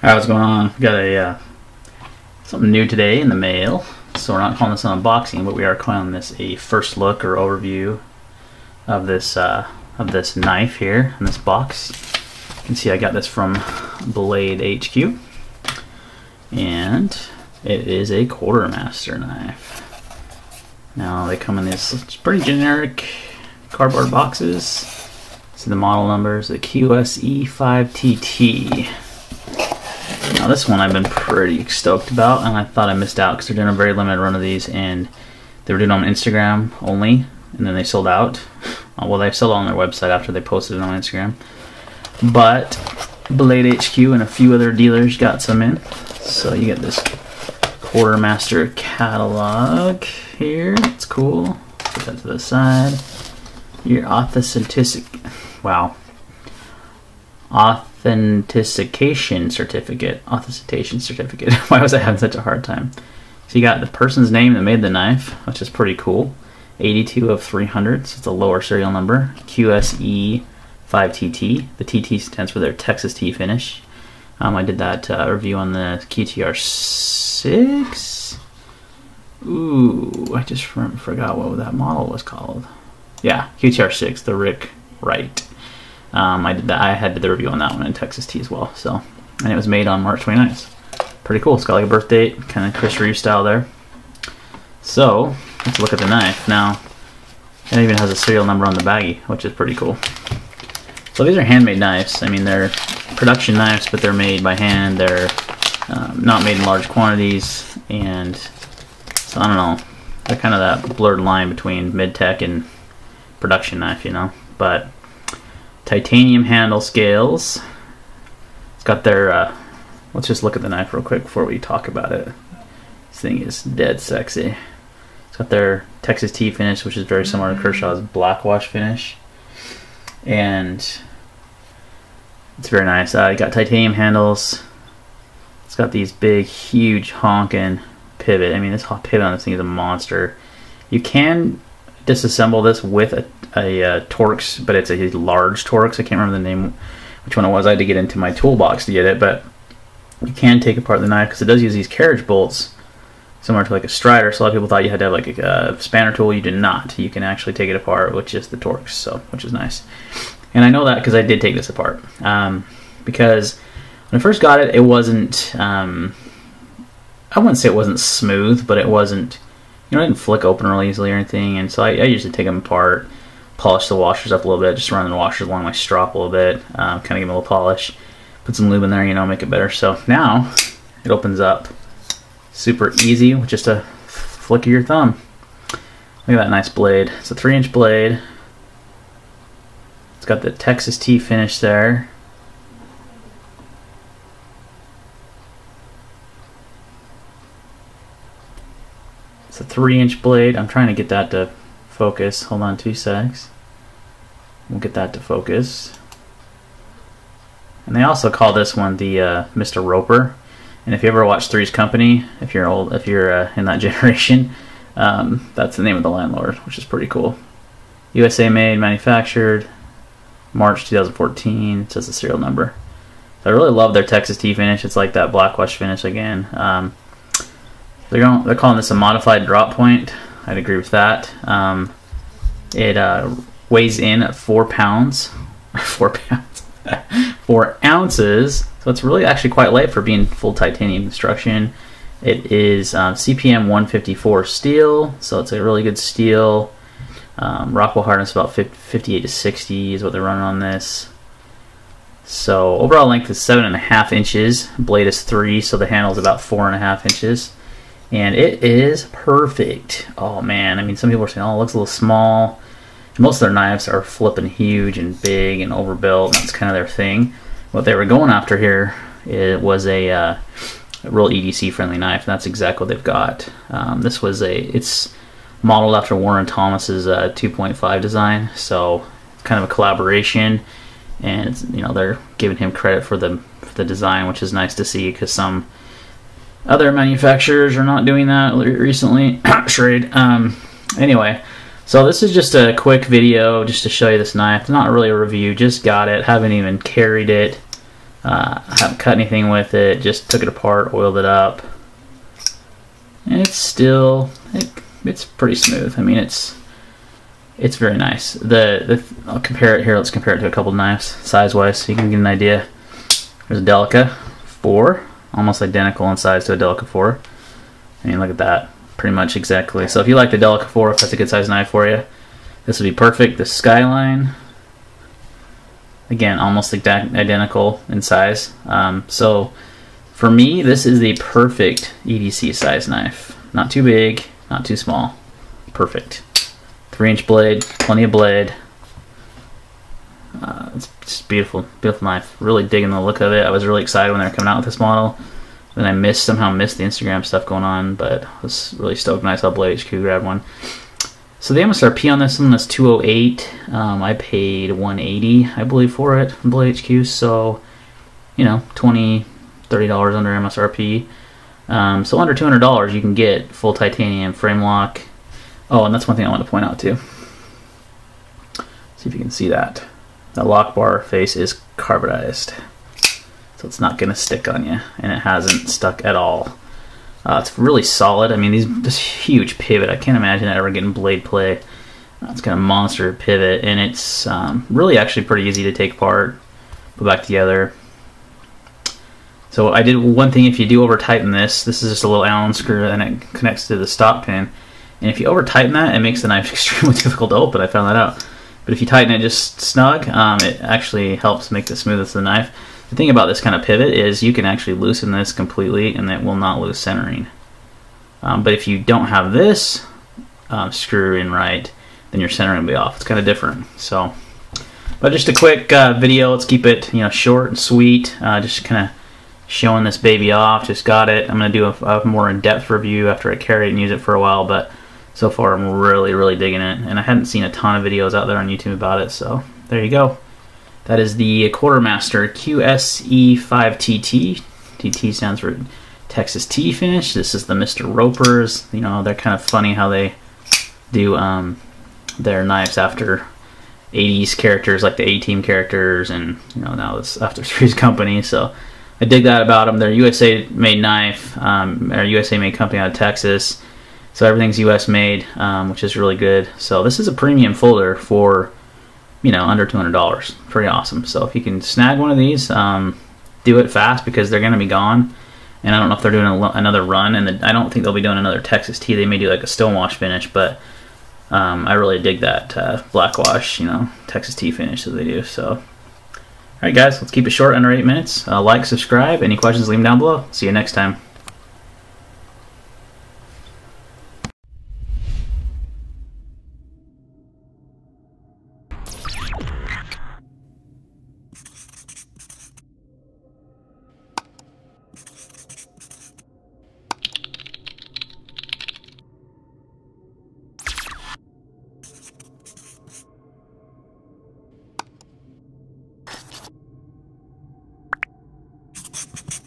Alright, what's going on? We got a something new today in the mail. So we're not calling this an unboxing, but we are calling this a first look or overview of this knife here in this box. You can see I got this from Blade HQ, and it is a quartermaster knife. Now they come in these pretty generic cardboard boxes. See the model numbers, the QSE5TT. Now this one I've been pretty stoked about, and I thought I missed out because they're doing a very limited run of these, and they were doing them on Instagram only, and then they sold out. Well, they sold out on their website after they posted it on Instagram. But Blade HQ and a few other dealers got some in. So you get this quartermaster catalog here. It's cool. Put that to the side. Your authentication certificate. Why was I having such a hard time? So you got the person's name that made the knife, which is pretty cool. 82 of 300, so it's a lower serial number. QSE5TT. The TT stands for their Texas T finish. I did that review on the QTR6. Ooh, I just forgot what that model was called. Yeah, QTR6, the Rick Wright. I did that. I had the review on that one in Texas T as well. So, and it was made on March 29th. Pretty cool. It's got like a birth date, kind of Chris Reeve style there. So let's look at the knife now. It even has a serial number on the baggie, which is pretty cool. So these are handmade knives. I mean, they're production knives, but they're made by hand. They're not made in large quantities, and so I don't know. They're kind of that blurred line between mid-tech and production knife, you know. But titanium handle scales. It's got their. Let's just look at the knife real quick before we talk about it. This thing is dead sexy. It's got their Texas T finish, which is very similar to Kershaw's black wash finish, and it's very nice. You got titanium handles. It's got these big, huge honking pivot. I mean, this pivot on this thing is a monster. You can disassemble this with a Torx, but it's a large Torx. I can't remember the name, which one it was. I had to get into my toolbox to get it, but you can take apart the knife because it does use these carriage bolts, similar to like a Strider. So a lot of people thought you had to have like a spanner tool. You do not. You can actually take it apart with just the Torx, so which is nice. And I know that because I did take this apart. Because when I first got it, it wasn't. I wouldn't say it wasn't smooth, but it wasn't. You know, it didn't flick open really easily or anything. And so I usually take them apart, polish the washers up a little bit, just run the washers along my strop a little bit, kind of give them a little polish, put some lube in there, you know, make it better. So now it opens up super easy with just a flick of your thumb. Look at that nice blade. It's a 3-inch blade. It's got the Texas T finish there. It's a 3-inch blade. I'm trying to get that to focus. Hold on 2 secs. We'll get that to focus. And they also call this one the Mr. Roper. And if you ever watch Three's Company, if you're old, if you're in that generation, that's the name of the landlord, which is pretty cool. USA made, manufactured, March 2014. It says the serial number. So I really love their Texas T finish. It's like that black wash finish again. They're calling this a modified drop point. I'd agree with that. It weighs in at 4 pounds. 4 pounds. 4 ounces. So it's really actually quite light for being full titanium construction. It is CPM 154 steel, so it's a really good steel. Rockwell hardness about 58 to 60 is what they're running on this. So overall length is 7.5 inches. Blade is 3, so the handle is about 4.5 inches. And it is perfect. Oh man, I mean, some people are saying, oh, it looks a little small. Most of their knives are flipping huge and big and overbuilt. That's kind of their thing. What they were going after here, it was a real EDC friendly knife, and that's exactly what they've got. It's modeled after Warren Thomas's 2.5 design, so it's kind of a collaboration, and it's, you know, they're giving him credit for the design, which is nice to see because some other manufacturers are not doing that recently. Trade. Anyway, so this is just a quick video just to show you this knife. Not really a review, just got it. Haven't even carried it. I haven't cut anything with it, just took it apart, oiled it up. And it's still, it's pretty smooth. I mean, it's very nice. I'll compare it here. Let's compare it to a couple knives, size-wise, so you can get an idea. There's a Delica 4, almost identical in size to a Delica 4. I mean, look at that, pretty much exactly. So if you like the Delica 4, if that's a good size knife for you, this would be perfect. The Skyline, again, almost identical in size. So for me, this is the perfect EDC size knife. Not too big, not too small. Perfect. 3-inch blade, plenty of blade. It's just beautiful, beautiful knife. Really digging the look of it. I was really excited when they were coming out with this model. Then I somehow missed the Instagram stuff going on, but I was really stoked when I saw Blade HQ grab one. So the MSRP on this one is $208. I paid $180, I believe, for it from Blade HQ. So, you know, $20, $30 under MSRP. So under $200, you can get full titanium frame lock. Oh, and that's one thing I want to point out too. See if you can see that. The lock bar face is carbonized, so it's not going to stick on you, and it hasn't stuck at all. It's really solid. I mean, this huge pivot. I can't imagine that ever getting blade play. It's kind of monster pivot, and it's really actually pretty easy to take apart, put back together. So I did one thing. If you do over tighten this is just a little Allen screw, and it connects to the stop pin. And if you over tighten that, it makes the knife extremely difficult to open. I found that out. But if you tighten it just snug, it actually helps make the smoothest of the knife. The thing about this kind of pivot is you can actually loosen this completely, and it will not lose centering. But if you don't have this screw in right, then your centering will be off. It's kind of different. So, but just a quick video. Let's keep it, you know, short and sweet. Just kind of showing this baby off. Just got it. I'm gonna do a more in-depth review after I carry it and use it for a while. But so far, I'm really, really digging it, and I hadn't seen a ton of videos out there on YouTube about it. So there you go. That is the Quartermaster QSE5TT. TT stands for Texas T finish. This is the Mr. Ropers. You know, they're kind of funny how they do their knives after 80s characters, like the A-Team characters, and you know, now it's after Three's Company. So I dig that about them. They're USA-made knife, or USA-made company out of Texas. So everything's US made, which is really good. So this is a premium folder for, you know, under $200. Pretty awesome. So if you can snag one of these, do it fast because they're going to be gone. And I don't know if they're doing another run, and I don't think they'll be doing another Texas T. They may do like a stonewash finish, but I really dig that blackwash, you know, Texas T finish that they do. So, all right, guys, let's keep it short, under 8 minutes. Like, subscribe. Any questions, leave them down below. See you next time. You